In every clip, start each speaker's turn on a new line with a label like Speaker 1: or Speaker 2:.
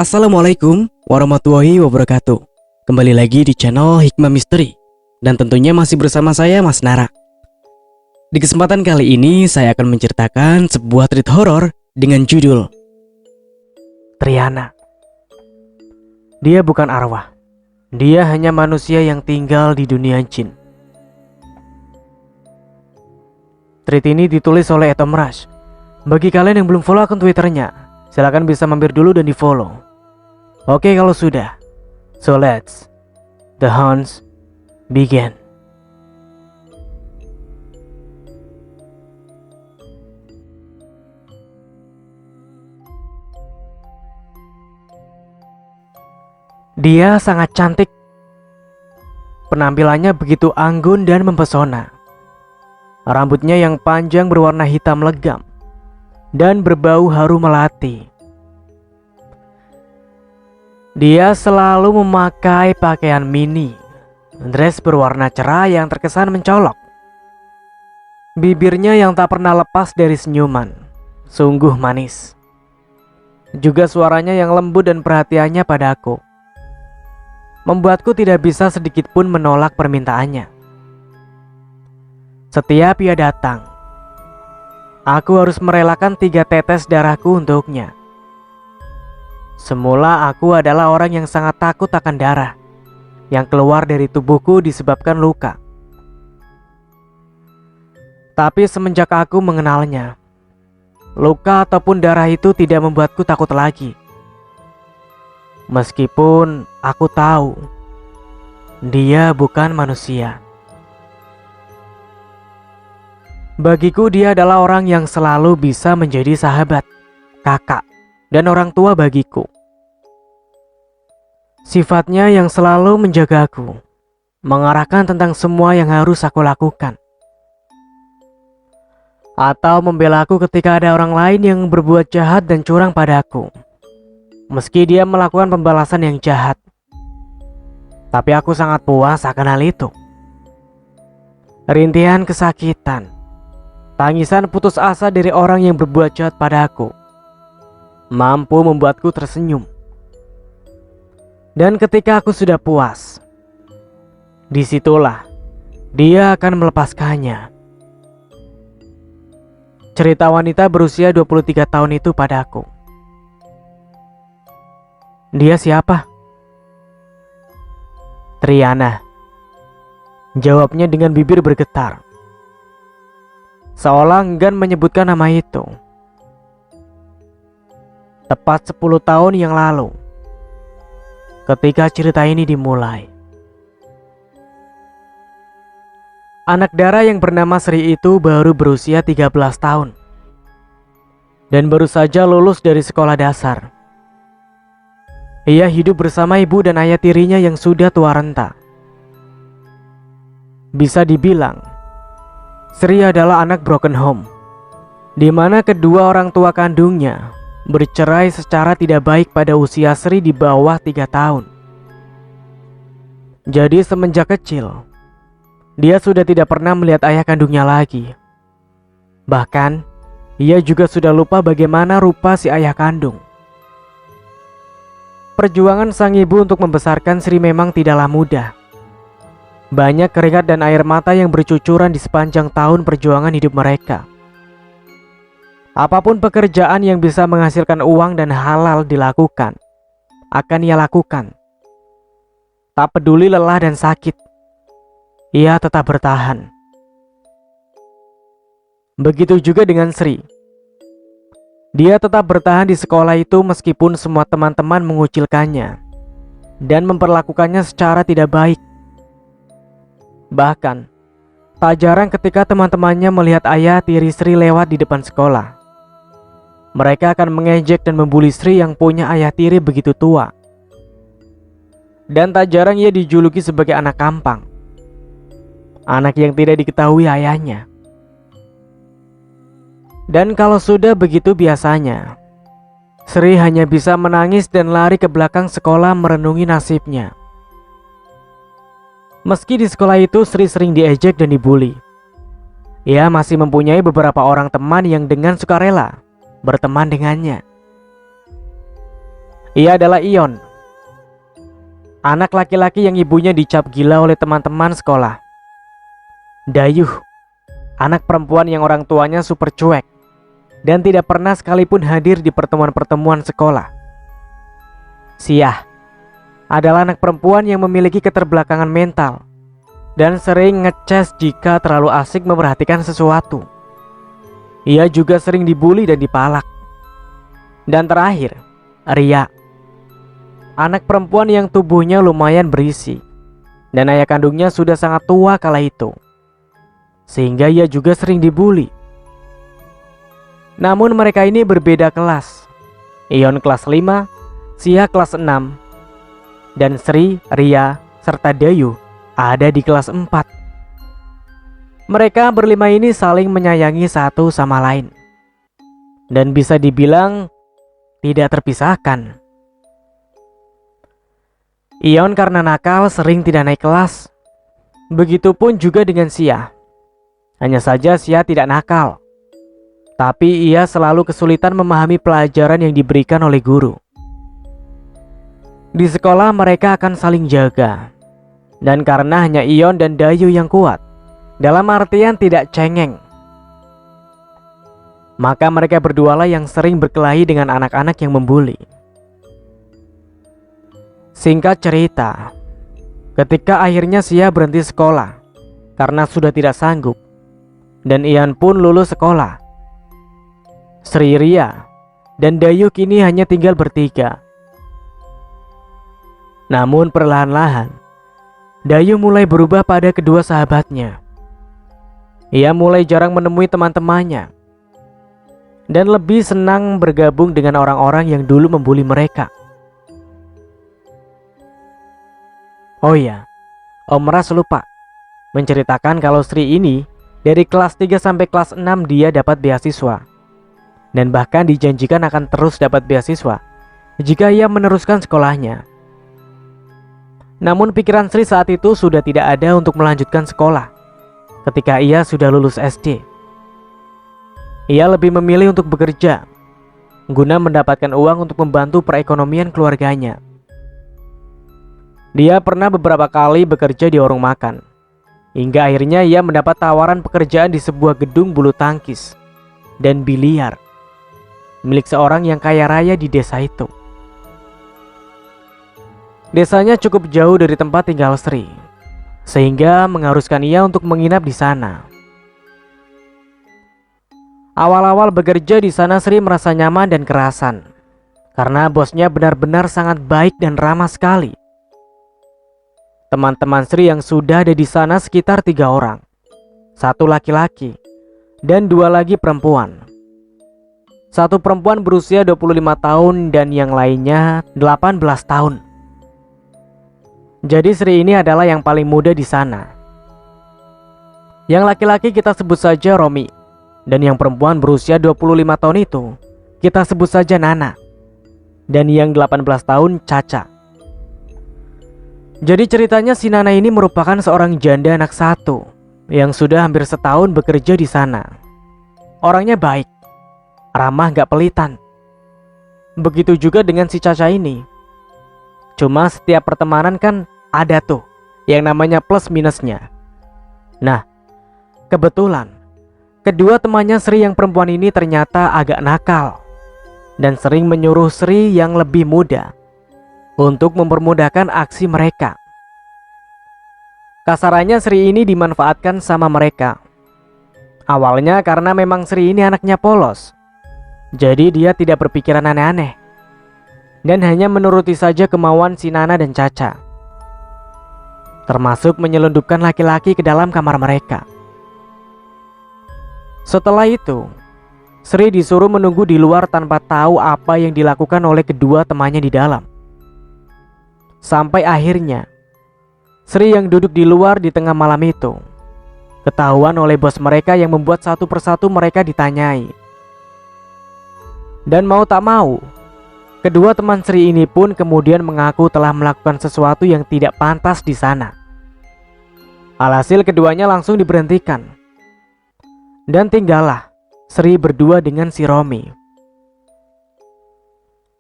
Speaker 1: Assalamualaikum warahmatullahi wabarakatuh. Kembali lagi di channel Hikmah Misteri. Dan tentunya masih bersama saya Mas Nara. Di kesempatan kali ini saya akan menceritakan sebuah treat horor dengan judul Triana. Dia bukan arwah. Dia hanya manusia yang tinggal di dunia jin. Treat ini ditulis oleh Tom Rush. Bagi kalian yang belum follow akun Twitternya, silakan bisa mampir dulu dan di follow. Oke kalau sudah, so let's the haunts begin. Dia sangat cantik. Penampilannya begitu anggun dan mempesona. Rambutnya yang panjang berwarna hitam legam dan berbau harum melati. Dia selalu memakai pakaian mini, dress berwarna cerah yang terkesan mencolok. Bibirnya yang tak pernah lepas dari senyuman, sungguh manis. Juga suaranya yang lembut dan perhatiannya padaku, membuatku tidak bisa sedikit pun menolak permintaannya. Setiap ia datang, aku harus merelakan 3 tetes darahku untuknya. Semula aku adalah orang yang sangat takut akan darah yang keluar dari tubuhku disebabkan luka. Tapi semenjak aku mengenalnya, luka ataupun darah itu tidak membuatku takut lagi. Meskipun aku tahu dia bukan manusia. Bagiku dia adalah orang yang selalu bisa menjadi sahabat, kakak, dan orang tua bagiku. Sifatnya yang selalu menjagaku, mengarahkan tentang semua yang harus aku lakukan, atau membela aku ketika ada orang lain yang berbuat jahat dan curang padaku. Meski dia melakukan pembalasan yang jahat, tapi aku sangat puas akan hal itu. Rintihan kesakitan, tangisan putus asa dari orang yang berbuat jahat padaku mampu membuatku tersenyum. Dan ketika aku sudah puas, disitulah dia akan melepaskannya. Cerita wanita berusia 23 tahun itu padaku. Dia siapa? Triana, jawabnya dengan bibir bergetar, seolah enggan menyebutkan nama itu. Tepat 10 tahun yang lalu, ketika cerita ini dimulai, anak Dara yang bernama Sri itu baru berusia 13 tahun dan baru saja lulus dari sekolah dasar. Ia hidup bersama ibu dan ayah tirinya yang sudah tua renta. Bisa dibilang, Sri adalah anak broken home, di mana kedua orang tua kandungnya bercerai secara tidak baik pada usia Sri di bawah 3 tahun. Jadi semenjak kecil, dia sudah tidak pernah melihat ayah kandungnya lagi. Bahkan, ia juga sudah lupa bagaimana rupa si ayah kandung. Perjuangan sang ibu untuk membesarkan Sri memang tidaklah mudah. Banyak keringat dan air mata yang bercucuran di sepanjang tahun perjuangan hidup mereka. Apapun pekerjaan yang bisa menghasilkan uang dan halal dilakukan, akan ia lakukan. Tak peduli lelah dan sakit, ia tetap bertahan. Begitu juga dengan Sri. Dia tetap bertahan di sekolah itu meskipun semua teman-teman mengucilkannya dan memperlakukannya secara tidak baik. Bahkan, tak jarang ketika teman-temannya melihat ayah tiri Sri lewat di depan sekolah, mereka akan mengejek dan membuli Sri yang punya ayah tiri begitu tua. Dan tak jarang ia dijuluki sebagai anak kampang, anak yang tidak diketahui ayahnya. Dan kalau sudah begitu biasanya, Sri hanya bisa menangis dan lari ke belakang sekolah merenungi nasibnya. Meski di sekolah itu Sri sering diejek dan dibuli, ia masih mempunyai beberapa orang teman yang dengan sukarela berteman dengannya. Ia adalah Ion, anak laki-laki yang ibunya dicap gila oleh teman-teman sekolah. Dayuh, anak perempuan yang orang tuanya super cuek dan tidak pernah sekalipun hadir di pertemuan-pertemuan sekolah. Siah adalah anak perempuan yang memiliki keterbelakangan mental dan sering ngeces jika terlalu asik memperhatikan sesuatu. Ia juga sering dibully dan dipalak. Dan terakhir, Ria, anak perempuan yang tubuhnya lumayan berisi dan ayah kandungnya sudah sangat tua kala itu, sehingga ia juga sering dibully. Namun mereka ini berbeda kelas. Ion kelas 5, Siah kelas 6, dan Sri, Ria, serta Dayu ada di kelas 4. Mereka berlima ini saling menyayangi satu sama lain dan bisa dibilang tidak terpisahkan. Ion karena nakal sering tidak naik kelas. Begitupun juga dengan Siah. Hanya saja Siah tidak nakal, tapi ia selalu kesulitan memahami pelajaran yang diberikan oleh guru. Di sekolah mereka akan saling jaga. Dan karena hanya Ion dan Dayu yang kuat, dalam artian tidak cengeng, maka mereka berdualah yang sering berkelahi dengan anak-anak yang membuli. Singkat cerita, ketika akhirnya Siah berhenti sekolah karena sudah tidak sanggup, dan Ian pun lulus sekolah, Sri, Ria, dan Dayu kini hanya tinggal bertiga. Namun perlahan-lahan Dayu mulai berubah pada kedua sahabatnya. Ia mulai jarang menemui teman-temannya dan lebih senang bergabung dengan orang-orang yang dulu membuli mereka. Oh iya, Om Ras lupa menceritakan kalau Sri ini dari kelas 3 sampai kelas 6 dia dapat beasiswa, dan bahkan dijanjikan akan terus dapat beasiswa jika ia meneruskan sekolahnya. Namun pikiran Sri saat itu sudah tidak ada untuk melanjutkan sekolah ketika ia sudah lulus SD. Ia lebih memilih untuk bekerja guna mendapatkan uang untuk membantu perekonomian keluarganya. Dia pernah beberapa kali bekerja di warung makan, hingga akhirnya ia mendapat tawaran pekerjaan di sebuah gedung bulu tangkis dan biliar milik seorang yang kaya raya di desa itu. Desanya cukup jauh dari tempat tinggal Sri, sehingga mengharuskan ia untuk menginap di sana. Awal-awal bekerja di sana Sri merasa nyaman dan kerasan, karena bosnya benar-benar sangat baik dan ramah sekali. Teman-teman Sri yang sudah ada di sana sekitar 3 orang, 1 laki-laki dan 2 lagi perempuan. 1 perempuan berusia 25 tahun dan yang lainnya 18 tahun. Jadi Sri ini adalah yang paling muda di sana. Yang laki-laki kita sebut saja Romi, dan yang perempuan berusia 25 tahun itu kita sebut saja Nana, dan yang 18 tahun Caca. Jadi ceritanya si Nana ini merupakan seorang janda anak 1 yang sudah hampir setahun bekerja di sana. Orangnya baik, ramah gak pelitan. Begitu juga dengan si Caca ini. Cuma setiap pertemanan kan ada tuh yang namanya plus minusnya. Nah, kebetulan kedua temannya Sri yang perempuan ini ternyata agak nakal dan sering menyuruh Sri yang lebih muda untuk mempermudahkan aksi mereka. Kasarannya Sri ini dimanfaatkan sama mereka. Awalnya karena memang Sri ini anaknya polos, jadi dia tidak berpikiran aneh-aneh dan hanya menuruti saja kemauan si Nana dan Caca, termasuk menyelundupkan laki-laki ke dalam kamar mereka. Setelah itu, Sri disuruh menunggu di luar tanpa tahu apa yang dilakukan oleh kedua temannya di dalam. Sampai akhirnya, Sri yang duduk di luar di tengah malam itu ketahuan oleh bos mereka yang membuat satu persatu mereka ditanyai. Dan mau tak mau, kedua teman Sri ini pun kemudian mengaku telah melakukan sesuatu yang tidak pantas di sana. Alhasil keduanya langsung diberhentikan. Dan tinggallah Sri berdua dengan si Romi.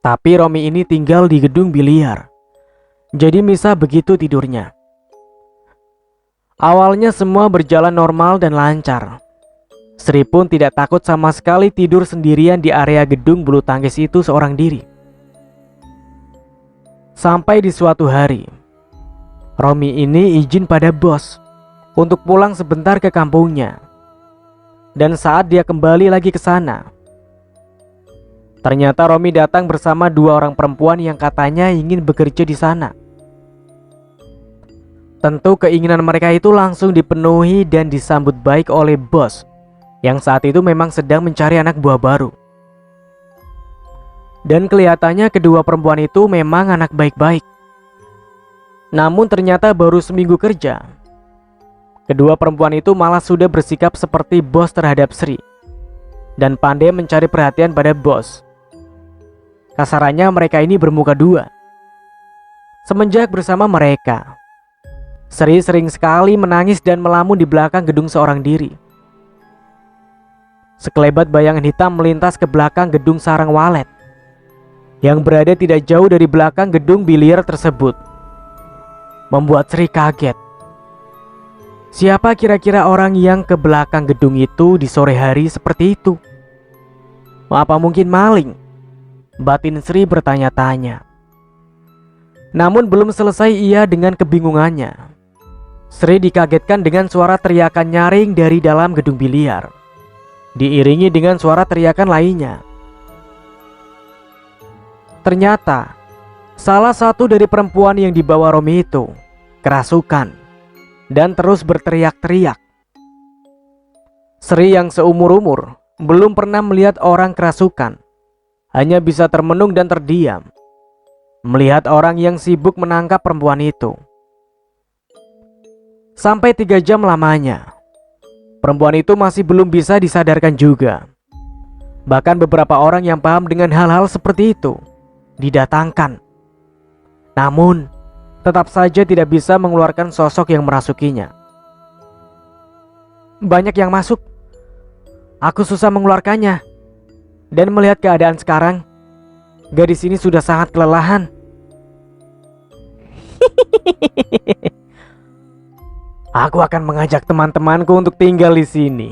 Speaker 1: Tapi Romi ini tinggal di gedung biliar, jadi Misa begitu tidurnya. Awalnya semua berjalan normal dan lancar. Sri pun tidak takut sama sekali tidur sendirian di area gedung bulu tangkis itu seorang diri. Sampai di suatu hari, Romi ini izin pada bos untuk pulang sebentar ke kampungnya. Dan saat dia kembali lagi ke sana, ternyata Romi datang bersama dua orang perempuan yang katanya ingin bekerja di sana. Tentu keinginan mereka itu langsung dipenuhi dan disambut baik oleh bos yang saat itu memang sedang mencari anak buah baru. Dan kelihatannya kedua perempuan itu memang anak baik-baik. Namun ternyata baru seminggu kerja, kedua perempuan itu malah sudah bersikap seperti bos terhadap Sri dan pandai mencari perhatian pada bos. Kasarannya mereka ini bermuka dua. Semenjak bersama mereka, Sri sering sekali menangis dan melamun di belakang gedung seorang diri. Sekelebat bayangan hitam melintas ke belakang gedung sarang walet yang berada tidak jauh dari belakang gedung biliar tersebut, membuat Sri kaget. Siapa kira-kira orang yang ke belakang gedung itu di sore hari seperti itu? Apa mungkin maling? Batin Sri bertanya-tanya. Namun belum selesai ia dengan kebingungannya, Sri dikagetkan dengan suara teriakan nyaring dari dalam gedung biliar, diiringi dengan suara teriakan lainnya. Ternyata salah satu dari perempuan yang dibawa Romi itu kerasukan dan terus berteriak-teriak. Sri yang seumur-umur belum pernah melihat orang kerasukan, hanya bisa termenung dan terdiam melihat orang yang sibuk menangkap perempuan itu. Sampai 3 jam lamanya, perempuan itu masih belum bisa disadarkan juga. Bahkan beberapa orang yang paham dengan hal-hal seperti itu didatangkan, namun tetap saja tidak bisa mengeluarkan sosok yang merasukinya. Banyak yang masuk, aku susah mengeluarkannya. Dan melihat keadaan sekarang, gadis ini sudah sangat kelelahan. Aku akan mengajak teman-temanku untuk tinggal di sini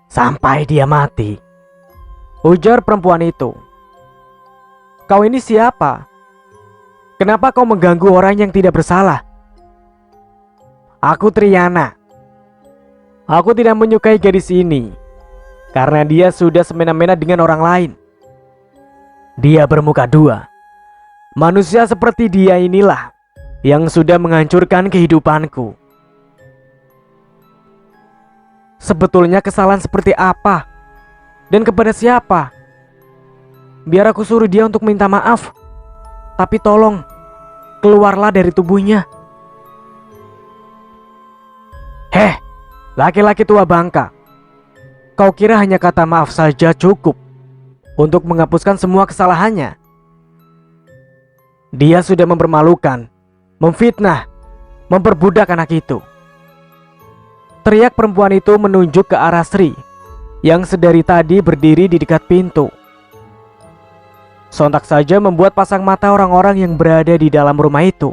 Speaker 1: sampai dia mati, ujar perempuan itu. Kau ini siapa? Kenapa kau mengganggu orang yang tidak bersalah? Aku Triana. Aku tidak menyukai gadis ini karena dia sudah semena-mena dengan orang lain. Dia bermuka dua. Manusia seperti dia inilah yang sudah menghancurkan kehidupanku. Sebetulnya kesalahan seperti apa? Dan kepada siapa? Biar aku suruh dia untuk minta maaf. Tapi tolong, keluarlah dari tubuhnya. Heh, laki-laki tua bangka. Kau kira hanya kata maaf saja cukup untuk menghapuskan semua kesalahannya? Dia sudah mempermalukan, memfitnah, memperbudak anak itu. Teriak perempuan itu menunjuk ke arah Sri yang sedari tadi berdiri di dekat pintu. Sontak saja membuat pasang mata orang-orang yang berada di dalam rumah itu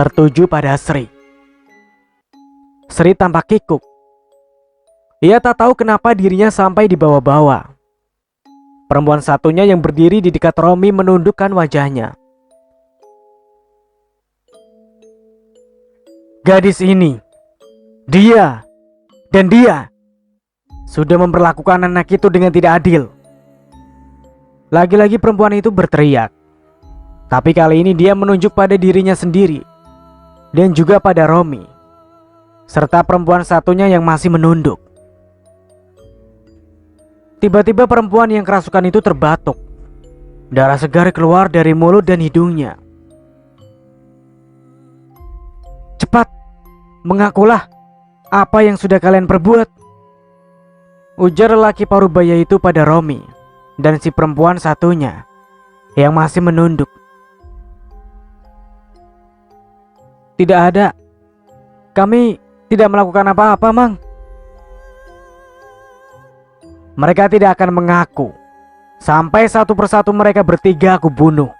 Speaker 1: tertuju pada Sri. Sri tampak kikuk. Ia tak tahu kenapa dirinya sampai dibawa-bawa. Perempuan satunya yang berdiri di dekat Romi menundukkan wajahnya. Gadis ini, dia dan dia sudah memperlakukan anak itu dengan tidak adil. Lagi-lagi perempuan itu berteriak. Tapi kali ini dia menunjuk pada dirinya sendiri dan juga pada Romi, serta perempuan satunya yang masih menunduk. Tiba-tiba perempuan yang kerasukan itu terbatuk. Darah segar keluar dari mulut dan hidungnya. Cepat, mengakulah apa yang sudah kalian perbuat, ujar lelaki parubaya itu pada Romi dan si perempuan satunya yang masih menunduk. Tidak ada. Kami tidak melakukan apa-apa, Mang. Mereka tidak akan mengaku Sampai satu persatu mereka bertiga aku bunuh,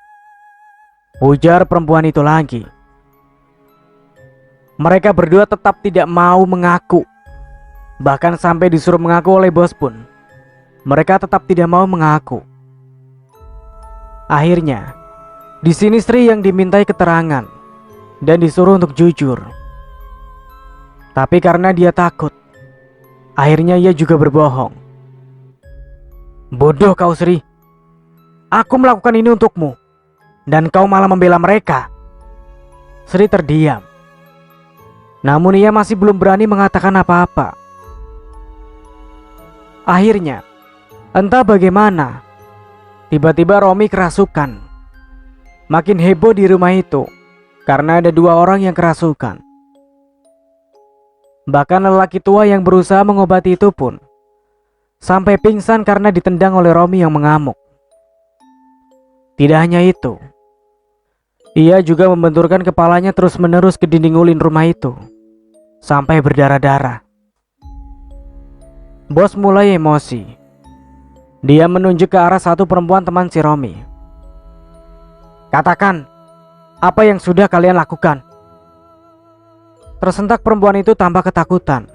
Speaker 1: ujar perempuan itu lagi. Mereka berdua tetap tidak mau mengaku. Bahkan sampai disuruh mengaku oleh bos pun, mereka tetap tidak mau mengaku. Akhirnya, di sini Sri yang dimintai keterangan dan disuruh untuk jujur. Tapi karena dia takut, akhirnya ia juga berbohong. Bodoh kau Sri, aku melakukan ini untukmu, dan kau malah membela mereka. Sri terdiam. Namun ia masih belum berani mengatakan apa-apa. Akhirnya, entah bagaimana, tiba-tiba Romi kerasukan. Makin heboh di rumah itu karena ada 2 orang yang kerasukan. Bahkan lelaki tua yang berusaha mengobati itu pun sampai pingsan karena ditendang oleh Romi yang mengamuk. Tidak hanya itu, ia juga membenturkan kepalanya terus-menerus ke dinding ulin rumah itu sampai berdarah-darah. Bos mulai emosi. Dia menunjuk ke arah satu perempuan teman si Romi. Katakan, apa yang sudah kalian lakukan? Tersentak perempuan itu tanpa ketakutan.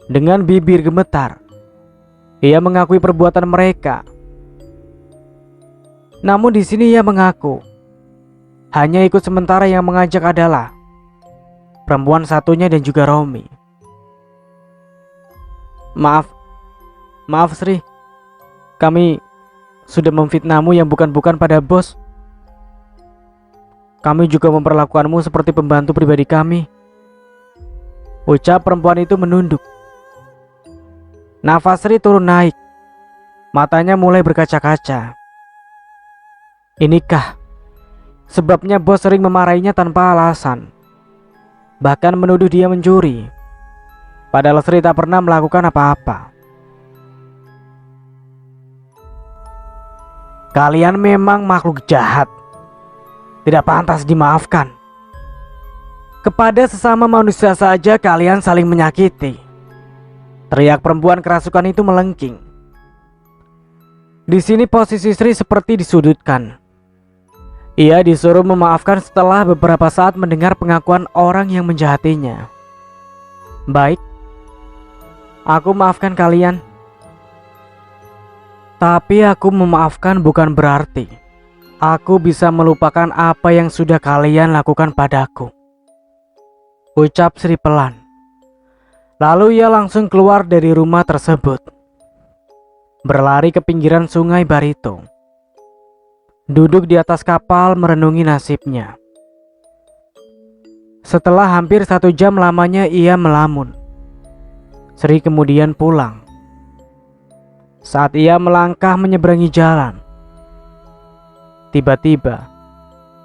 Speaker 1: Dengan bibir gemetar, ia mengakui perbuatan mereka. Namun di sini ia mengaku hanya ikut sementara, yang mengajak adalah perempuan satunya dan juga Romi. Maaf Sri, kami sudah memfitnahmu yang bukan-bukan pada bos. Kami juga memperlakukanmu seperti pembantu pribadi kami, ucap perempuan itu menunduk. Nafas Sri turun naik, matanya mulai berkaca-kaca. Inikah sebabnya bos sering memarahinya tanpa alasan, bahkan menuduh dia mencuri, padahal Sri tak pernah melakukan apa-apa. Kalian memang makhluk jahat, tidak pantas dimaafkan. Kepada sesama manusia saja kalian saling menyakiti, teriak perempuan kerasukan itu melengking. Di sini posisi Sri seperti disudutkan. Ia disuruh memaafkan setelah beberapa saat mendengar pengakuan orang yang menjahatinya. Baik, aku maafkan kalian. Tapi aku memaafkan bukan berarti aku bisa melupakan apa yang sudah kalian lakukan padaku, ucap Sri pelan. Lalu ia langsung keluar dari rumah tersebut, berlari ke pinggiran sungai Barito. Duduk di atas kapal merenungi nasibnya. Setelah hampir 1 jam lamanya ia melamun, Sri kemudian pulang. Saat ia melangkah menyeberangi jalan, tiba-tiba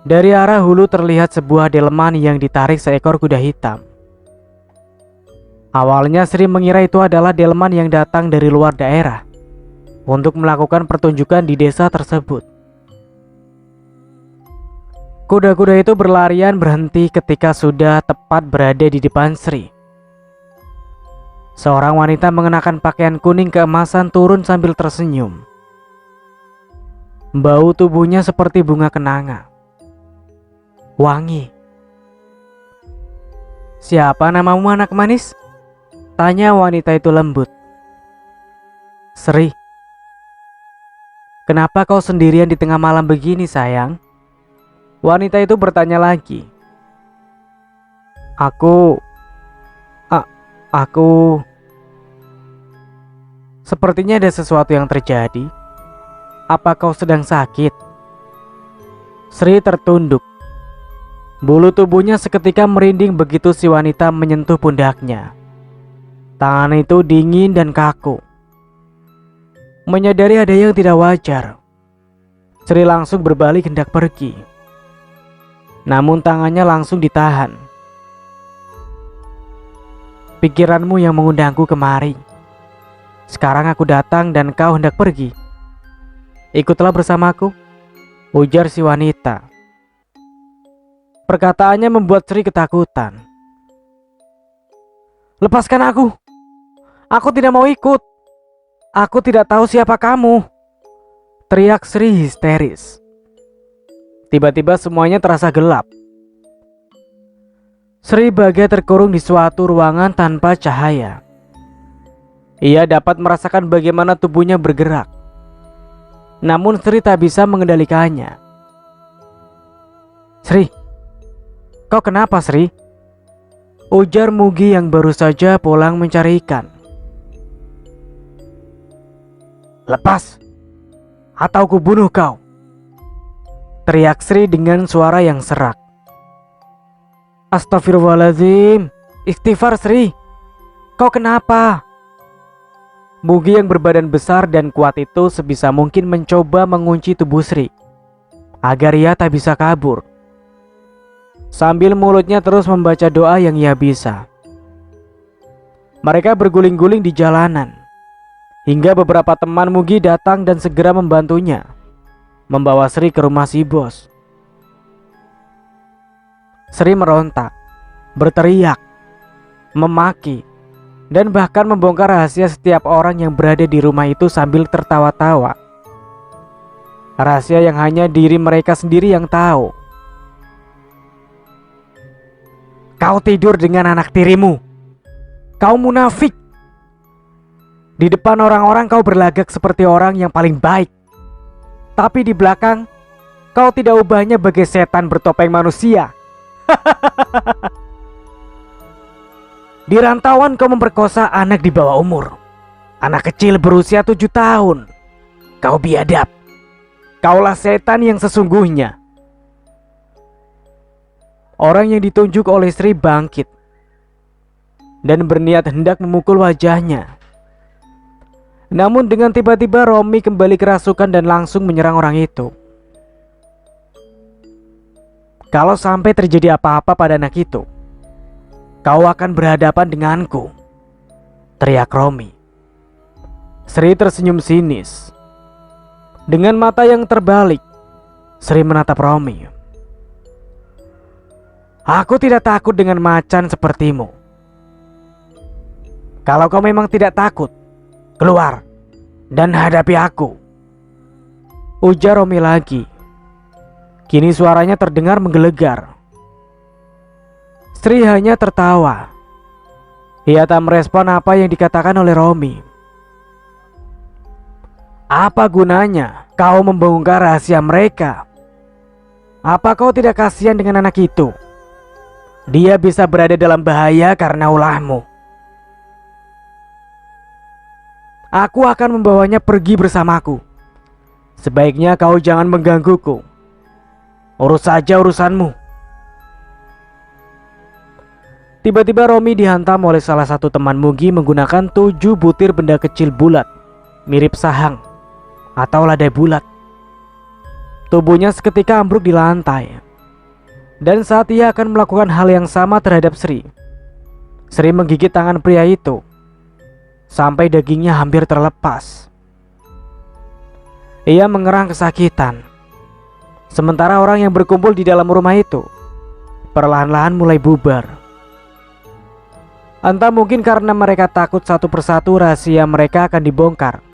Speaker 1: dari arah hulu terlihat sebuah delman yang ditarik seekor kuda hitam. Awalnya Sri mengira itu adalah delman yang datang dari luar daerah untuk melakukan pertunjukan di desa tersebut. Kuda-kuda itu berlarian berhenti ketika sudah tepat berada di depan Sri. Seorang wanita mengenakan pakaian kuning keemasan turun sambil tersenyum. Bau tubuhnya seperti bunga kenanga, wangi. Siapa namamu anak manis? Tanya wanita itu lembut. Sri. Kenapa kau sendirian di tengah malam begini sayang? Wanita itu bertanya lagi. Aku sepertinya ada sesuatu yang terjadi. Apa kau sedang sakit? Sri tertunduk. Bulu tubuhnya seketika merinding begitu si wanita menyentuh pundaknya. Tangan itu dingin dan kaku. Menyadari ada yang tidak wajar, Sri langsung berbalik hendak pergi. Namun tangannya langsung ditahan. Pikiranmu yang mengundangku kemari. Sekarang aku datang dan kau hendak pergi. Ikutlah bersamaku, ujar si wanita. Perkataannya membuat Sri ketakutan. Lepaskan aku. Aku tidak mau ikut. Aku tidak tahu siapa kamu. teriak Sri histeris. Tiba-tiba semuanya terasa gelap. Sri bagai terkurung di suatu ruangan tanpa cahaya. Ia dapat merasakan bagaimana tubuhnya bergerak. Namun Sri tak bisa mengendalikannya. "Sri, kau kenapa, Sri?" ujar Mugi yang baru saja pulang mencari ikan. "Lepas, atau kubunuh kau!" teriak Sri dengan suara yang serak. "Astagfirullahaladzim, istighfar Sri, kau kenapa?" Mugi yang berbadan besar dan kuat itu sebisa mungkin mencoba mengunci tubuh Sri agar ia tak bisa kabur, sambil mulutnya terus membaca doa yang ia bisa. Mereka berguling-guling di jalanan hingga beberapa teman Mugi datang dan segera membantunya membawa Sri ke rumah si bos. Sri merontak, berteriak, memaki, dan bahkan membongkar rahasia setiap orang yang berada di rumah itu sambil tertawa-tawa. Rahasia yang hanya diri mereka sendiri yang tahu. "Kau tidur dengan anak tirimu. Kau munafik. Di depan orang-orang kau berlagak seperti orang yang paling baik. Tapi di belakang, kau tidak ubahnya bagai setan bertopeng manusia. Di rantauan kau memperkosa anak di bawah umur. Anak kecil berusia 7 tahun. Kau biadab. Kaulah setan yang sesungguhnya." Orang yang ditunjuk oleh Sri bangkit dan berniat hendak memukul wajahnya. Namun dengan tiba-tiba Romi kembali kerasukan dan langsung menyerang orang itu. "Kalau sampai terjadi apa-apa pada anak itu, kau akan berhadapan denganku," teriak Romi. Sri tersenyum sinis. Dengan mata yang terbalik, Sri menatap Romi. "Aku tidak takut dengan macan sepertimu. Kalau kau memang tidak takut, keluar dan hadapi aku," ujar Romi lagi. Kini suaranya terdengar menggelegar. Sri hanya tertawa. Ia tak merespon apa yang dikatakan oleh Romi. "Apa gunanya kau membongkar rahasia mereka? Apa kau tidak kasihan dengan anak itu? Dia bisa berada dalam bahaya karena ulahmu. Aku akan membawanya pergi bersamaku. Sebaiknya kau jangan menggangguku. Urus saja urusanmu." Tiba-tiba Romi dihantam oleh salah satu teman Mugi menggunakan 7 butir benda kecil bulat, mirip sahang atau ladai bulat. Tubuhnya seketika ambruk di lantai. Dan saat ia akan melakukan hal yang sama terhadap Sri, Sri menggigit tangan pria itu sampai dagingnya hampir terlepas. Ia mengerang kesakitan. Sementara orang yang berkumpul di dalam rumah itu perlahan-lahan mulai bubar. Entah mungkin karena mereka takut satu persatu rahasia mereka akan dibongkar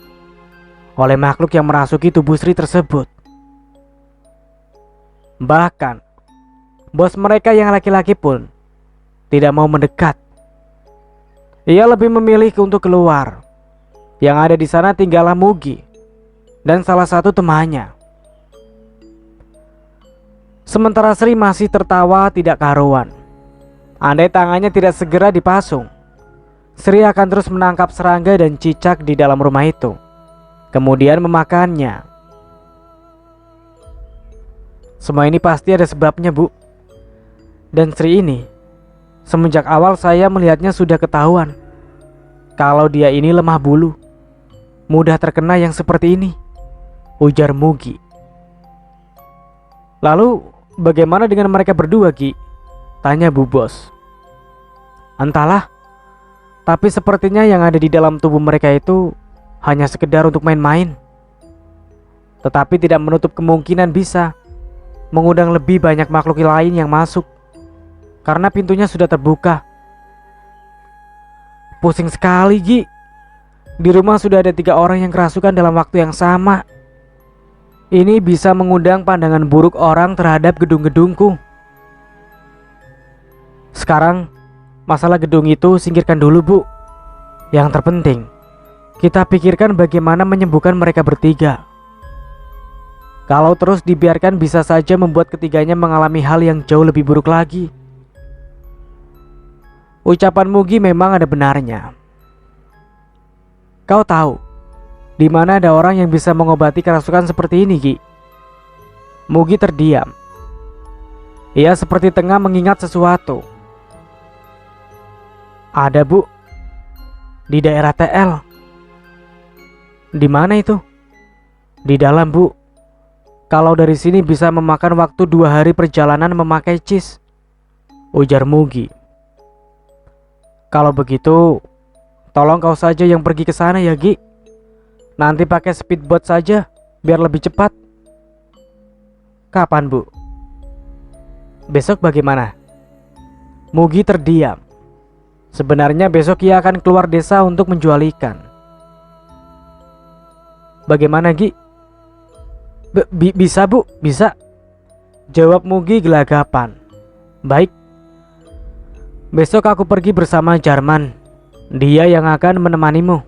Speaker 1: oleh makhluk yang merasuki tubuh Sri tersebut. Bahkan bos mereka yang laki-laki pun tidak mau mendekat. Ia lebih memilih untuk keluar. Yang ada di sana tinggallah Mugi dan salah satu temannya. Sementara Sri masih tertawa tidak karuan. Andai tangannya tidak segera dipasung, Sri akan terus menangkap serangga dan cicak di dalam rumah itu, kemudian memakannya. Semua ini pasti ada sebabnya, Bu. Dan Sri ini, semenjak awal saya melihatnya sudah ketahuan kalau dia ini lemah bulu, mudah terkena yang seperti ini, ujar Mugi. "Lalu bagaimana dengan mereka berdua, Ki?" tanya Bu Bos. "Entahlah, tapi sepertinya yang ada di dalam tubuh mereka itu hanya sekedar untuk main-main. Tetapi tidak menutup kemungkinan bisa mengundang lebih banyak makhluk lain yang masuk, karena pintunya sudah terbuka. Pusing sekali, Gi. Di rumah sudah ada 3 orang yang kerasukan dalam waktu yang sama. Ini bisa mengundang pandangan buruk orang terhadap gedung-gedungku. Sekarang, masalah gedung itu singkirkan dulu, Bu. Yang terpenting, kita pikirkan bagaimana menyembuhkan mereka bertiga. Kalau terus dibiarkan bisa saja membuat ketiganya mengalami hal yang jauh lebih buruk lagi. Ucapan Mugi memang ada benarnya. Kau tahu, di mana ada orang yang bisa mengobati kerasukan seperti ini, Ki? Mugi terdiam. Ia seperti tengah mengingat sesuatu. Ada, Bu. Di daerah TL. Di mana itu? Di dalam, Bu. Kalau dari sini bisa memakan waktu 2 hari perjalanan memakai cis, ujar Mugi. Kalau begitu, tolong kau saja yang pergi ke sana ya, Gi. Nanti pakai speedboat saja, biar lebih cepat. Kapan, Bu? Besok bagaimana? Mugi terdiam. Sebenarnya besok ia akan keluar desa untuk menjual ikan. Bagaimana, Gi? Bisa, Bu, bisa. Jawab Mugi gelagapan. Baik. Besok aku pergi bersama Jarman. Dia yang akan menemanimu.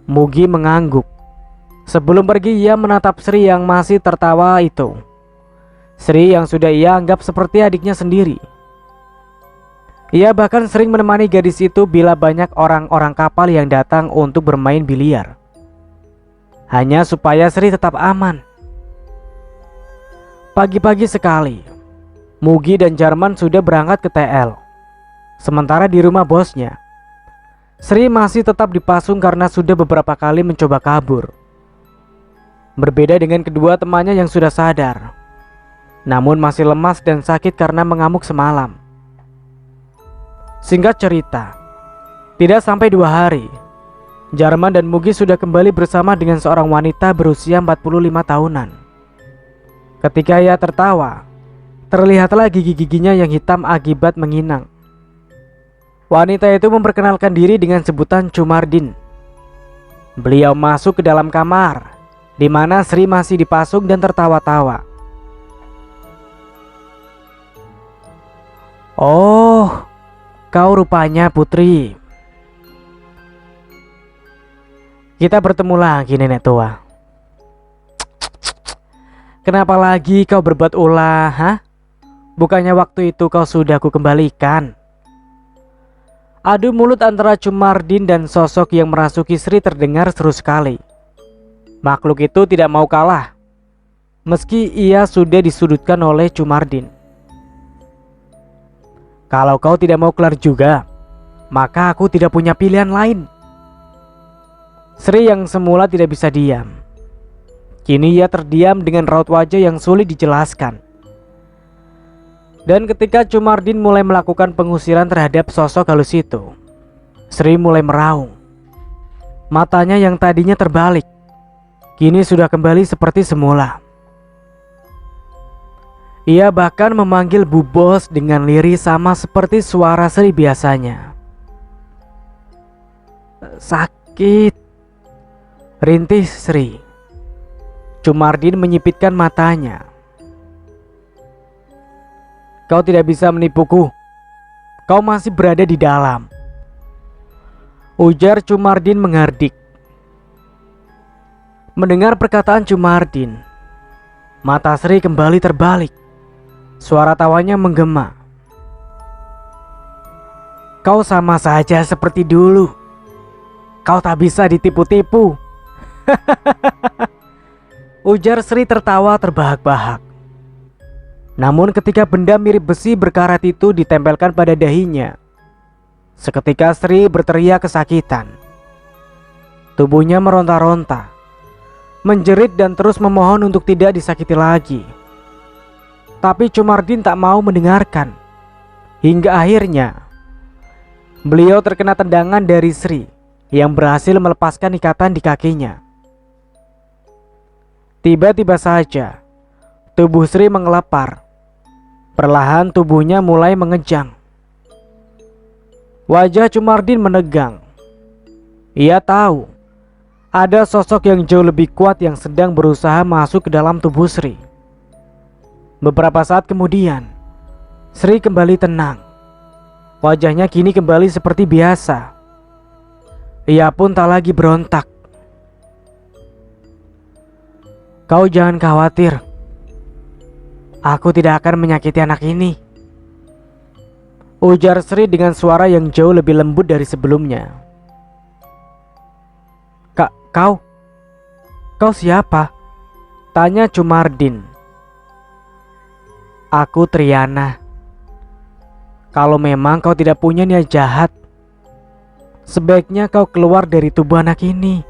Speaker 1: Mugi mengangguk. Sebelum pergi ia menatap Sri yang masih tertawa itu. Sri yang sudah ia anggap seperti adiknya sendiri. Ia bahkan sering menemani gadis itu bila banyak orang-orang kapal yang datang untuk bermain biliar. Hanya supaya Sri tetap aman. Pagi-pagi sekali, Mugi dan Jarman sudah berangkat ke TL. Sementara di rumah bosnya, Sri masih tetap dipasung karena sudah beberapa kali mencoba kabur. Berbeda dengan kedua temannya yang sudah sadar, namun masih lemas dan sakit karena mengamuk semalam. Singkat cerita, tidak sampai 2 hari, Jarman dan Mugi sudah kembali bersama dengan seorang wanita berusia 45 tahunan. Ketika ia tertawa, terlihatlah gigi-giginya yang hitam akibat menginang. Wanita itu memperkenalkan diri dengan sebutan Cumardin. Beliau masuk ke dalam kamar, di mana Sri masih dipasung dan tertawa-tawa. Oh, kau rupanya Putri. Kita bertemu lagi, nenek tua. Kenapa lagi kau berbuat ulah, ha? Bukannya waktu itu kau sudah kukembalikan. Adu mulut antara Cumardin dan sosok yang merasuki Sri terdengar seru sekali. Makhluk itu tidak mau kalah, meski ia sudah disudutkan oleh Cumardin. Kalau kau tidak mau kelar juga, maka aku tidak punya pilihan lain. Sri yang semula tidak bisa diam, kini ia terdiam dengan raut wajah yang sulit dijelaskan. Dan ketika Cumardin mulai melakukan pengusiran terhadap sosok halus itu, Sri mulai meraung. Matanya yang tadinya terbalik, kini sudah kembali seperti semula. Ia bahkan memanggil Bu Bos dengan lirih sama seperti suara Sri biasanya. Sakit, rintih Sri. Cumardin menyipitkan matanya. Kau tidak bisa menipuku. Kau masih berada di dalam, ujar Cumardin menghardik. Mendengar perkataan Cumardin, mata Sri kembali terbalik. Suara tawanya menggema. Kau sama saja seperti dulu. Kau tak bisa ditipu-tipu. Ujar Sri tertawa terbahak-bahak. Namun ketika benda mirip besi berkarat itu ditempelkan pada dahinya, seketika Sri berteriak kesakitan. Tubuhnya meronta-ronta, menjerit dan terus memohon untuk tidak disakiti lagi. Tapi Cumardin tak mau mendengarkan. Hingga akhirnya beliau terkena tendangan dari Sri yang berhasil melepaskan ikatan di kakinya. Tiba-tiba saja tubuh Sri mengelepar. Perlahan tubuhnya mulai mengejang. Wajah Cumardin menegang. Ia tahu Ada sosok yang jauh lebih kuat yang sedang berusaha masuk ke dalam tubuh Sri. Beberapa saat kemudian, Sri kembali tenang. Wajahnya kini kembali seperti biasa. Ia pun tak lagi berontak. "Kau jangan khawatir. Aku tidak akan menyakiti anak ini," ujar Sri dengan suara yang jauh lebih lembut dari sebelumnya. Kau siapa?" tanya Cumardin. "Aku Triana. Kalau memang kau tidak punya niat jahat, sebaiknya kau keluar dari tubuh anak ini.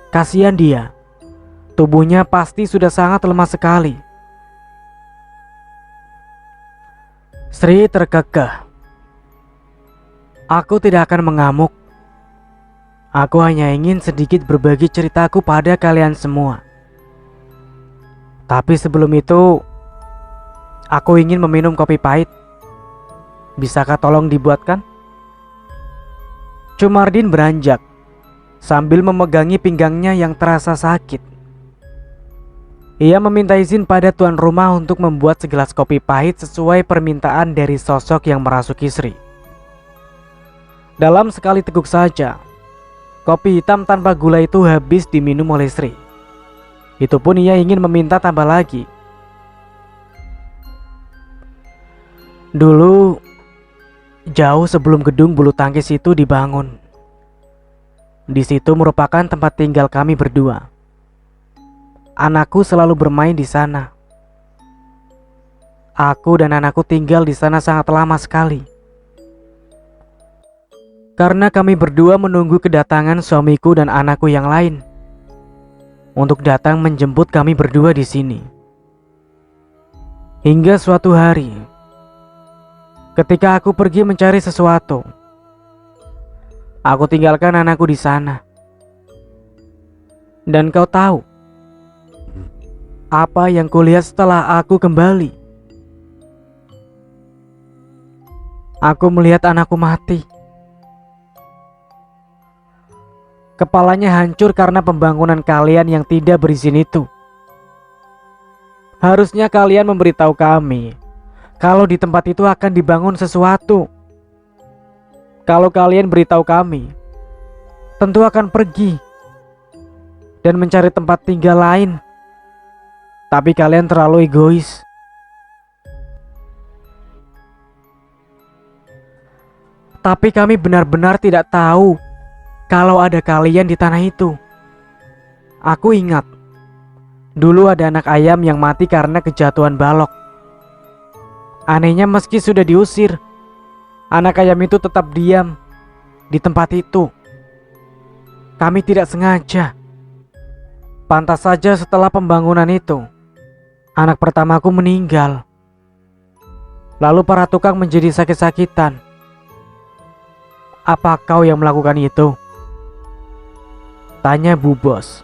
Speaker 1: Kasihan dia. Tubuhnya pasti sudah sangat lemah sekali." Sri terkekeh. "Aku tidak akan mengamuk. Aku hanya ingin sedikit berbagi ceritaku pada kalian semua. Tapi sebelum itu, aku ingin meminum kopi pahit. Bisakah tolong dibuatkan?" Cumardin beranjak sambil memegangi pinggangnya yang terasa sakit. Ia meminta izin pada tuan rumah untuk membuat segelas kopi pahit sesuai permintaan dari sosok yang merasuki Sri. Dalam sekali teguk saja, kopi hitam tanpa gula itu habis diminum oleh Sri. Itu pun ia ingin meminta tambah lagi. Dulu, jauh sebelum gedung bulu tangkis itu dibangun, di situ merupakan tempat tinggal kami berdua. Anakku selalu bermain di sana. Aku dan anakku tinggal di sana sangat lama sekali. Karena kami berdua menunggu kedatangan suamiku dan anakku yang lain untuk datang menjemput kami berdua di sini. Hingga suatu hari, ketika aku pergi mencari sesuatu, aku tinggalkan anakku di sana. Dan kau tahu apa yang kulihat setelah aku kembali? Aku melihat anakku mati. Kepalanya hancur karena pembangunan kalian yang tidak berizin itu. Harusnya kalian memberitahu kami kalau di tempat itu akan dibangun sesuatu. Kalau kalian beritahu kami, tentu akan pergi dan mencari tempat tinggal lain. Tapi kalian terlalu egois. Tapi kami benar-benar tidak tahu kalau ada kalian di tanah itu. Aku ingat, dulu ada anak ayam yang mati karena kejatuhan balok. Anehnya meski sudah diusir, anak ayam itu tetap diam di tempat itu. Kami tidak sengaja. Pantas saja setelah pembangunan itu, anak pertamaku meninggal. Lalu para tukang menjadi sakit-sakitan. Apa kau yang melakukan itu? Tanya Bu Bos.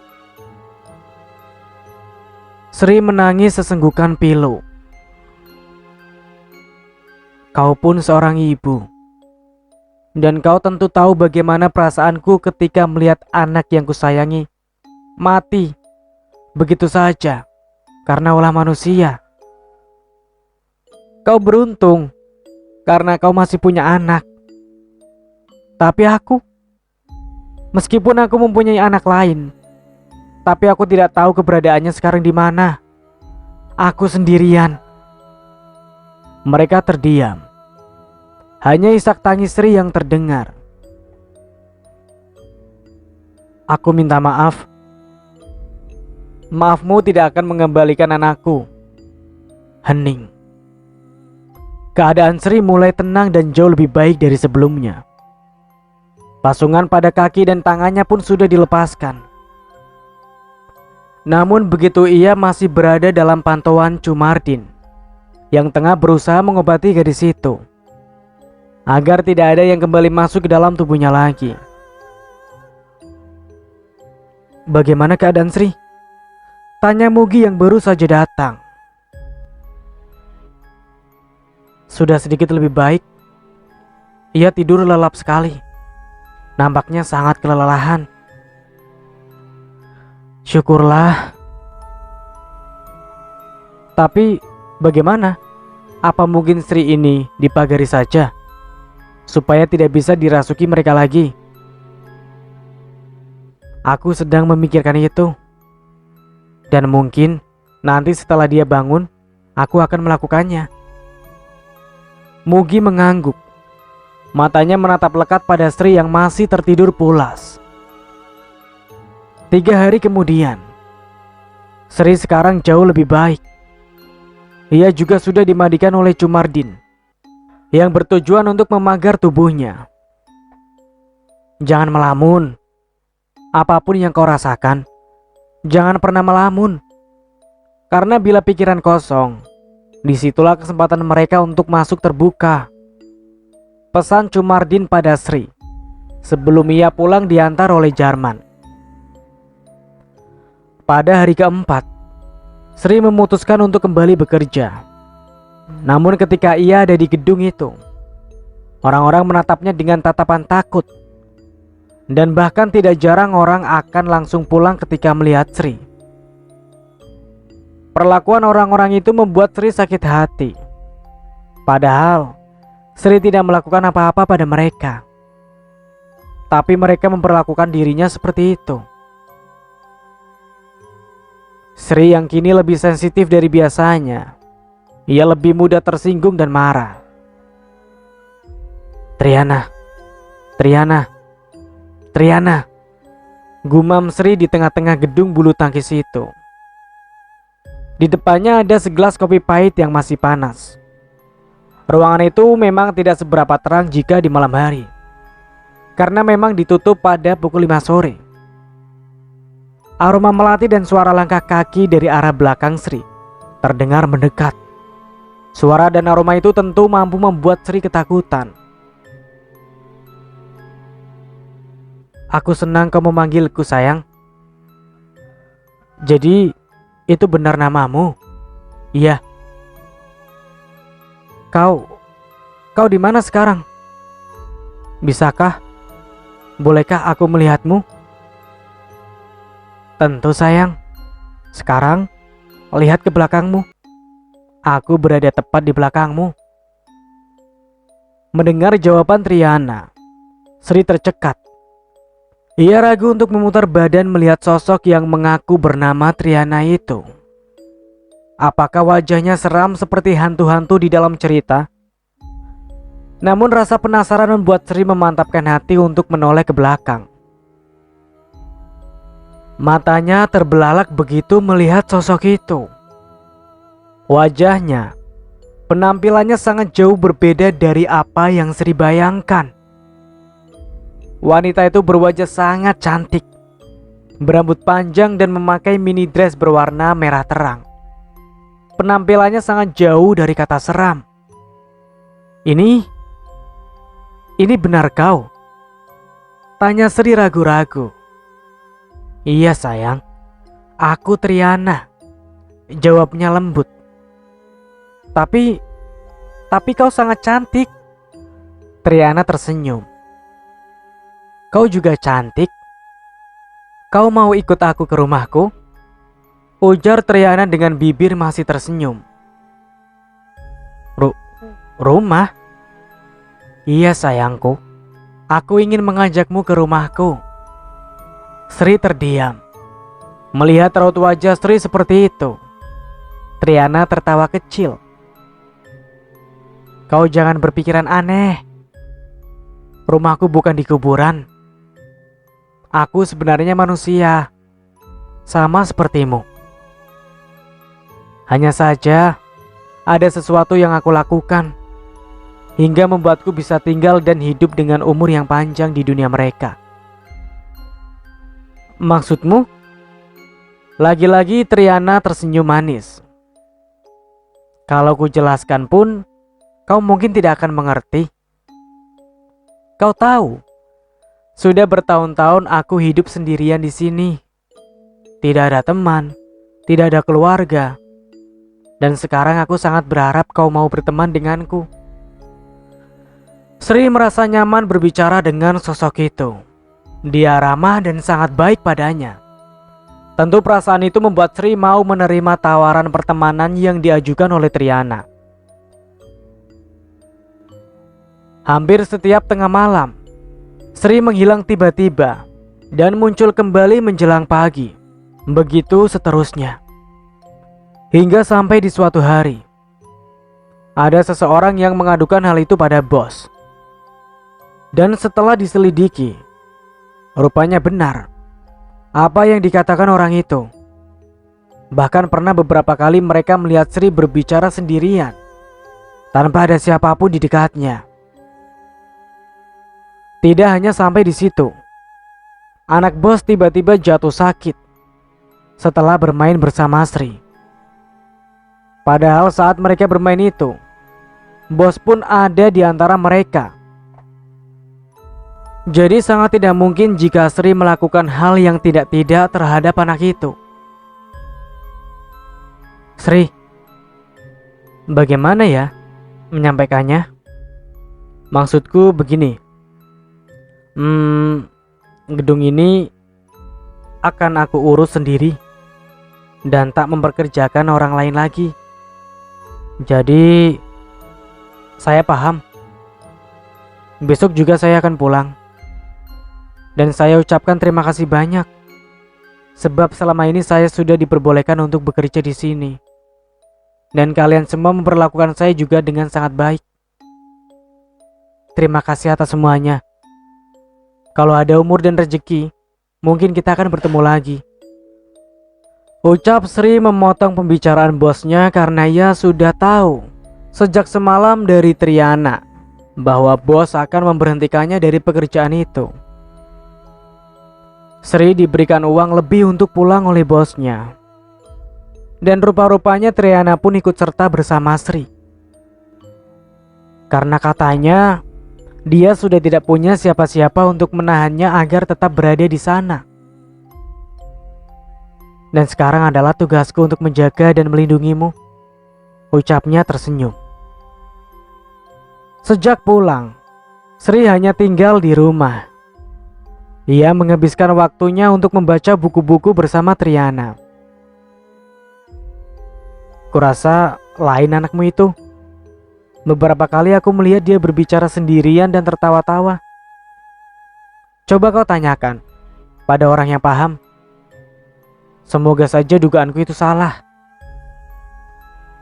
Speaker 1: Sri menangis sesenggukan pilu. Kau pun seorang ibu, dan kau tentu tahu bagaimana perasaanku ketika melihat anak yang kusayangi mati begitu saja karena ulah manusia. Kau beruntung karena kau masih punya anak. Tapi aku, meskipun aku mempunyai anak lain, tapi aku tidak tahu keberadaannya sekarang di mana. Aku sendirian. Mereka terdiam. Hanya isak tangis Sri yang terdengar. Aku minta maaf. Maafmu tidak akan mengembalikan anakku. Hening. Keadaan Sri mulai tenang dan jauh lebih baik dari sebelumnya. Pasungan pada kaki dan tangannya pun sudah dilepaskan. Namun begitu ia masih berada dalam pantauan Cumardin yang tengah berusaha mengobati gadis itu agar tidak ada yang kembali masuk ke dalam tubuhnya lagi. Bagaimana keadaan Sri? Tanya Mugi yang baru saja datang. Sudah sedikit lebih baik. Ia tidur lelap sekali. Nampaknya sangat kelelahan. Syukurlah. Tapi bagaimana? Apa mungkin Sri ini dipagari saja supaya tidak bisa dirasuki mereka lagi? Aku sedang memikirkan itu. Dan mungkin nanti setelah dia bangun, aku akan melakukannya. Mugi mengangguk. Matanya menatap lekat pada Sri yang masih tertidur pulas. 3 hari kemudian, Sri sekarang jauh lebih baik. Ia juga sudah dimandikan oleh Cumardin yang bertujuan untuk memagar tubuhnya. Jangan melamun. Apapun yang kau rasakan, jangan pernah melamun. Karena bila pikiran kosong, disitulah kesempatan mereka untuk masuk terbuka. Pesan Cumardin pada Sri sebelum ia pulang diantar oleh Jarman. Pada hari keempat, Sri memutuskan untuk kembali bekerja. Namun ketika ia ada di gedung itu, orang-orang menatapnya dengan tatapan takut. Dan bahkan tidak jarang orang akan langsung pulang ketika melihat Sri. Perlakuan orang-orang itu membuat Sri sakit hati. Padahal Sri tidak melakukan apa-apa pada mereka. Tapi mereka memperlakukan dirinya seperti itu. Sri yang kini lebih sensitif dari biasanya. Ia lebih mudah tersinggung dan marah. Triana, gumam Sri di tengah-tengah gedung bulu tangkis itu. Di depannya ada segelas kopi pahit yang masih panas. Ruangan itu memang tidak seberapa terang jika di malam hari, karena memang ditutup pada pukul 5 sore. Aroma melati dan suara langkah kaki dari arah belakang Sri terdengar mendekat. Suara dan aroma itu tentu mampu membuat Sri ketakutan. Aku senang kau memanggilku sayang. Jadi itu benar namamu? Iya. Kau di mana sekarang? Bisakah? Bolehkah aku melihatmu? Tentu sayang. Sekarang lihat ke belakangmu. Aku berada tepat di belakangmu. Mendengar jawaban Triana, Sri tercekat. Ia ragu untuk memutar badan melihat sosok yang mengaku bernama Triana itu. Apakah wajahnya seram seperti hantu-hantu di dalam cerita? Namun rasa penasaran membuat Sri memantapkan hati untuk menoleh ke belakang. Matanya terbelalak begitu melihat sosok itu. Wajahnya, penampilannya sangat jauh berbeda dari apa yang Sri bayangkan. Wanita itu berwajah sangat cantik, berambut panjang dan memakai mini dress berwarna merah terang. Penampilannya sangat jauh dari kata seram. Ini benar kau? Tanya Sri ragu-ragu. Iya sayang, aku Triana, jawabnya lembut. Tapi kau sangat cantik. Triana tersenyum. Kau juga cantik. Kau mau ikut aku ke rumahku? Ujar Triana dengan bibir masih tersenyum. Rumah? Iya sayangku, aku ingin mengajakmu ke rumahku. Sri terdiam. Melihat raut wajah Sri seperti itu, Triana tertawa kecil. Kau jangan berpikiran aneh. Rumahku bukan di kuburan. Aku sebenarnya manusia, sama sepertimu. Hanya saja ada sesuatu yang aku lakukan hingga membuatku bisa tinggal dan hidup dengan umur yang panjang di dunia mereka. Maksudmu? Lagi-lagi Triana tersenyum manis. Kalau ku jelaskan pun, kau mungkin tidak akan mengerti. Kau tahu, sudah bertahun-tahun aku hidup sendirian di sini. Tidak ada teman, tidak ada keluarga. Dan sekarang aku sangat berharap kau mau berteman denganku. Sri merasa nyaman berbicara dengan sosok itu. Dia ramah dan sangat baik padanya. Tentu perasaan itu membuat Sri mau menerima tawaran pertemanan yang diajukan oleh Triana. Hampir setiap tengah malam, Sri menghilang tiba-tiba dan muncul kembali menjelang pagi. Begitu seterusnya. Hingga sampai di suatu hari, ada seseorang yang mengadukan hal itu pada bos. Dan setelah diselidiki, rupanya benar apa yang dikatakan orang itu. Bahkan pernah beberapa kali mereka melihat Sri berbicara sendirian tanpa ada siapapun di dekatnya. Tidak hanya sampai di situ, anak bos tiba-tiba jatuh sakit setelah bermain bersama Sri. Padahal saat mereka bermain itu, bos pun ada di antara mereka. Jadi sangat tidak mungkin jika Sri melakukan hal yang tidak-tidak terhadap anak itu. Sri, bagaimana ya menyampaikannya? Maksudku begini. Gedung ini akan aku urus sendiri dan tak memperkerjakan orang lain lagi. Jadi saya paham. Besok juga saya akan pulang. Dan saya ucapkan terima kasih banyak, sebab selama ini saya sudah diperbolehkan untuk bekerja di sini. Dan kalian semua memperlakukan saya juga dengan sangat baik. Terima kasih atas semuanya. Kalau ada umur dan rezeki, mungkin kita akan bertemu lagi. Ucap Sri memotong pembicaraan bosnya karena ia sudah tahu sejak semalam dari Triana bahwa bos akan memberhentikannya dari pekerjaan itu. Sri diberikan uang lebih untuk pulang oleh bosnya. Dan rupa-rupanya Triana pun ikut serta bersama Sri. Karena katanya dia sudah tidak punya siapa-siapa untuk menahannya agar tetap berada di sana. Dan sekarang adalah tugasku untuk menjaga dan melindungimu, ucapnya tersenyum. Sejak pulang, Sri hanya tinggal di rumah. Ia menghabiskan waktunya untuk membaca buku-buku bersama Triana. Kurasa lain anakmu itu. Beberapa kali aku melihat dia berbicara sendirian dan tertawa-tawa. Coba kau tanyakan pada orang yang paham. Semoga saja dugaanku itu salah,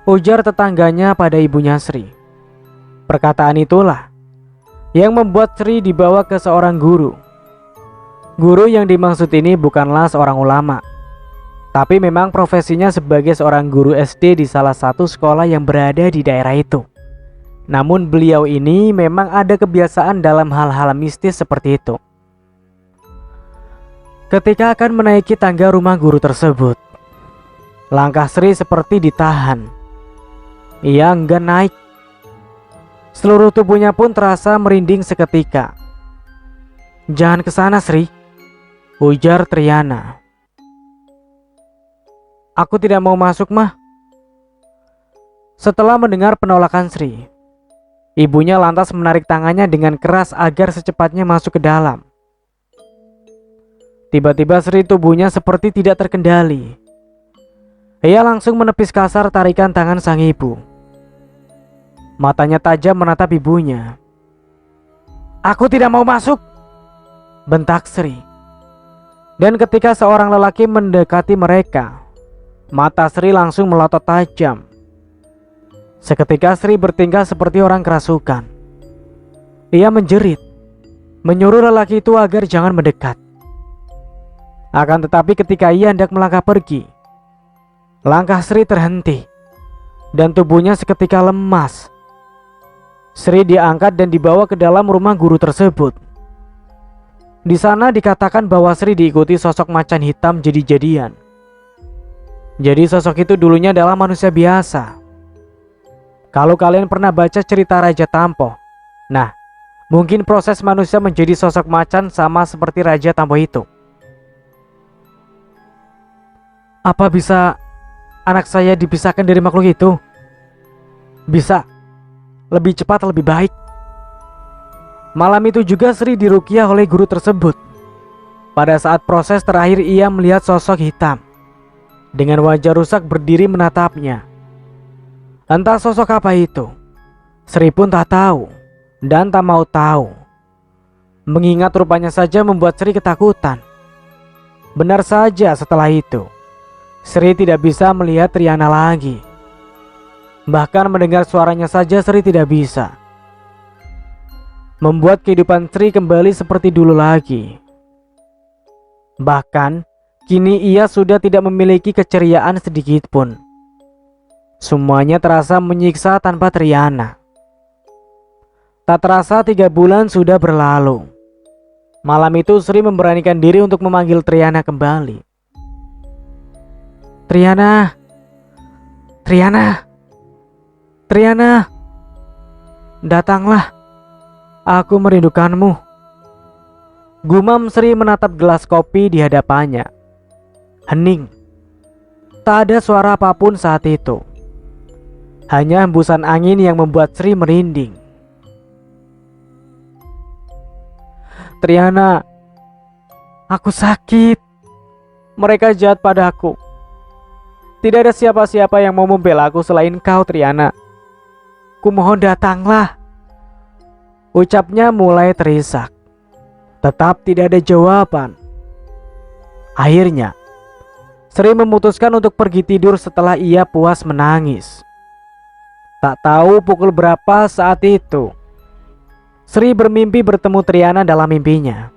Speaker 1: ujar tetangganya pada ibunya Sri. Perkataan itulah yang membuat Sri dibawa ke seorang guru. Guru yang dimaksud ini bukanlah seorang ulama, tapi memang profesinya sebagai seorang guru SD di salah satu sekolah yang berada di daerah itu. Namun beliau ini memang ada kebiasaan dalam hal-hal mistis seperti itu. Ketika akan menaiki tangga rumah guru tersebut, langkah Sri seperti ditahan. Ia enggan naik. Seluruh tubuhnya pun terasa merinding seketika. Jangan ke sana, Sri, ujar Triana. Aku tidak mau masuk, Mah. Setelah mendengar penolakan Sri, ibunya lantas menarik tangannya dengan keras agar secepatnya masuk ke dalam. Tiba-tiba Sri tubuhnya seperti tidak terkendali. Ia langsung menepis kasar tarikan tangan sang ibu. Matanya tajam menatap ibunya. Aku tidak mau masuk, bentak Sri. Dan ketika seorang lelaki mendekati mereka, mata Sri langsung melotot tajam. Seketika Sri bertingkah seperti orang kerasukan. Ia menjerit, menyuruh lelaki itu agar jangan mendekat. Akan tetapi ketika ia hendak melangkah pergi, langkah Sri terhenti dan tubuhnya seketika lemas. Sri diangkat dan dibawa ke dalam rumah guru tersebut. Di sana dikatakan bahwa Sri diikuti sosok macan hitam jadi-jadian. Jadi sosok itu dulunya adalah manusia biasa. Kalau kalian pernah baca cerita Raja Tampo, nah, mungkin proses manusia menjadi sosok macan sama seperti Raja Tampo itu. Apa bisa anak saya dipisahkan dari makhluk itu? Bisa. Lebih cepat lebih baik. Malam itu juga Sri diruqyah oleh guru tersebut. Pada saat proses terakhir ia melihat sosok hitam. dengan wajah rusak berdiri menatapnya. Entah sosok apa itu, Sri pun tak tahu dan tak mau tahu. Mengingat rupanya saja membuat Sri ketakutan. Benar saja setelah itu, Sri tidak bisa melihat Triana lagi. Bahkan mendengar suaranya saja Sri tidak bisa. Membuat kehidupan Sri kembali seperti dulu lagi. Bahkan kini ia sudah tidak memiliki keceriaan sedikit pun. Semuanya terasa menyiksa tanpa Triana. Tak terasa 3 bulan sudah berlalu. Malam itu Sri memberanikan diri untuk memanggil Triana kembali. Triana, Triana, Triana, datanglah, aku merindukanmu. Gumam Sri menatap gelas kopi di hadapannya. Hening. Tak ada suara apapun saat itu. Hanya hembusan angin yang membuat Sri merinding. Triana, aku sakit. Mereka jahat padaku. Tidak ada siapa-siapa yang mau membela aku selain kau, Triana. Kumohon datanglah. Ucapnya mulai terisak. Tetap tidak ada jawaban. Akhirnya Sri memutuskan untuk pergi tidur setelah ia puas menangis. Tak tahu pukul berapa saat itu, Sri bermimpi bertemu Triana dalam mimpinya.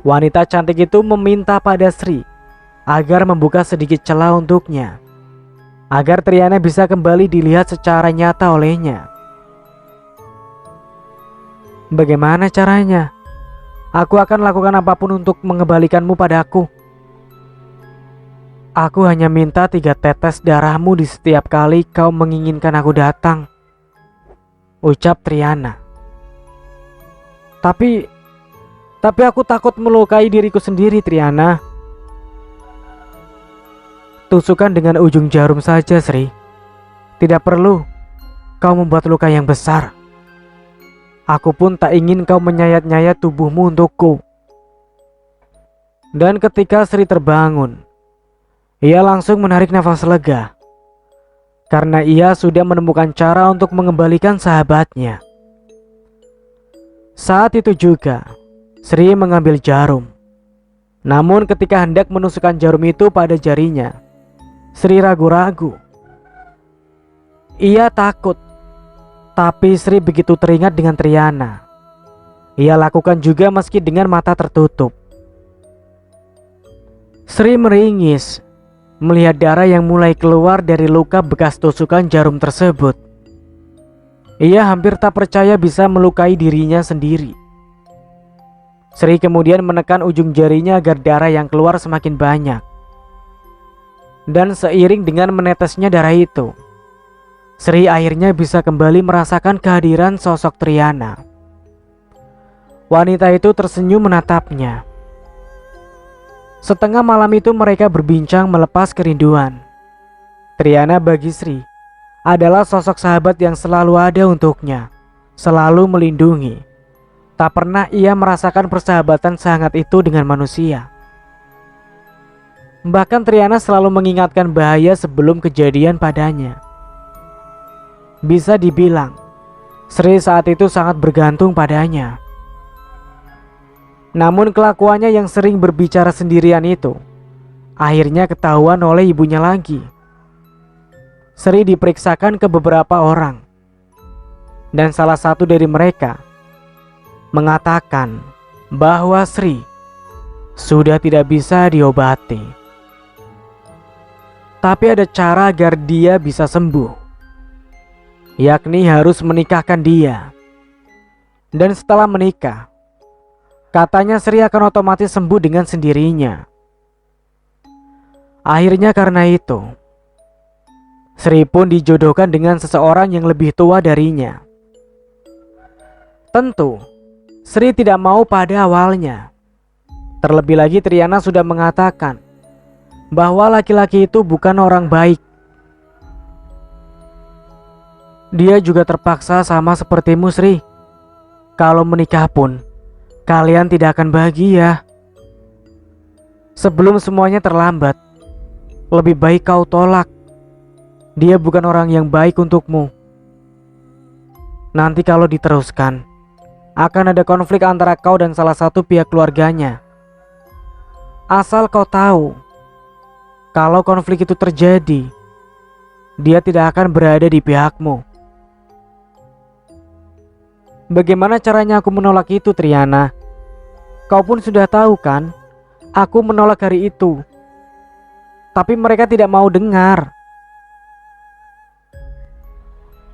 Speaker 1: Wanita cantik itu meminta pada Sri agar membuka sedikit celah untuknya, agar Triana bisa kembali dilihat secara nyata olehnya. Bagaimana caranya? Aku akan lakukan apapun untuk mengembalikanmu padaku. Aku hanya minta 3 tetes darahmu di setiap kali kau menginginkan aku datang, ucap Triana. Tapi aku takut melukai diriku sendiri, Triana. Tusukan dengan ujung jarum saja, Sri. Tidak perlu kau membuat luka yang besar. Aku pun tak ingin kau menyayat-nyayat tubuhmu untukku. Dan ketika Sri terbangun, ia langsung menarik nafas lega. Karena ia sudah menemukan cara untuk mengembalikan sahabatnya. Saat itu juga, Sri mengambil jarum. Namun ketika hendak menusukkan jarum itu pada jarinya, Sri ragu-ragu. Ia takut. Tapi Sri begitu teringat dengan Triana. Ia lakukan juga meski dengan mata tertutup. Sri meringis melihat darah yang mulai keluar dari luka bekas tusukan jarum tersebut. Ia hampir tak percaya bisa melukai dirinya sendiri. Sri kemudian menekan ujung jarinya agar darah yang keluar semakin banyak. Dan seiring dengan menetesnya darah itu, Sri akhirnya bisa kembali merasakan kehadiran sosok Triana. Wanita itu tersenyum menatapnya. Setengah malam itu mereka berbincang melepas kerinduan. Triana bagi Sri adalah sosok sahabat yang selalu ada untuknya, selalu melindungi. Tak pernah ia merasakan persahabatan sehangat itu dengan manusia. Bahkan Triana selalu mengingatkan bahaya sebelum kejadian padanya. Bisa dibilang, Sri saat itu sangat bergantung padanya. Namun kelakuannya yang sering berbicara sendirian itu akhirnya ketahuan oleh ibunya lagi. Sri diperiksakan ke beberapa orang, dan salah satu dari mereka mengatakan bahwa Sri sudah tidak bisa diobati. Tapi ada cara agar dia bisa sembuh, yakni harus menikahkan dia. Dan setelah menikah, katanya Sri akan otomatis sembuh dengan sendirinya. Akhirnya karena itu, Sri pun dijodohkan dengan seseorang yang lebih tua darinya. Tentu, Sri tidak mau pada awalnya. Terlebih lagi Triana sudah mengatakan bahwa laki-laki itu bukan orang baik. Dia juga terpaksa sama sepertimu, Sri. Kalau menikah pun, kalian tidak akan bahagia. Sebelum semuanya terlambat, Lebih baik kau tolak. Dia bukan orang yang baik untukmu. Nanti kalau diteruskan, akan ada konflik antara kau dan salah satu pihak keluarganya. Asal kau tahu, kalau konflik itu terjadi, dia tidak akan berada di pihakmu. Bagaimana caranya aku menolak itu, Triana? Kau pun sudah tahu kan, aku menolak hari itu. Tapi mereka tidak mau dengar.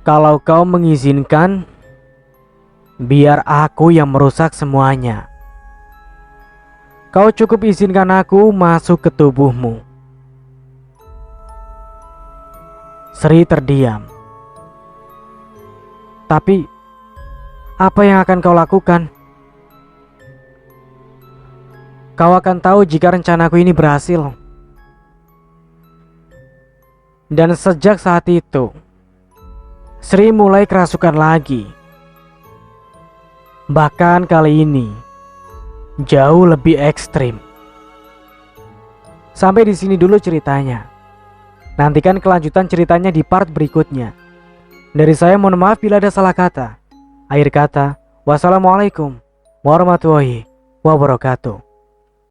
Speaker 1: Kalau kau mengizinkan, biar aku yang merusak semuanya. Kau cukup izinkan aku masuk ke tubuhmu. Sri terdiam. Tapi apa yang akan kau lakukan? Kau akan tahu jika rencanaku ini berhasil. Dan sejak saat itu, Sri mulai kerasukan lagi. Bahkan kali ini jauh lebih ekstrim. Sampai di sini dulu ceritanya. Nantikan kelanjutan ceritanya di part berikutnya. Dari saya mohon maaf bila ada salah kata. Akhir kata, wassalamualaikum warahmatullahi wabarakatuh.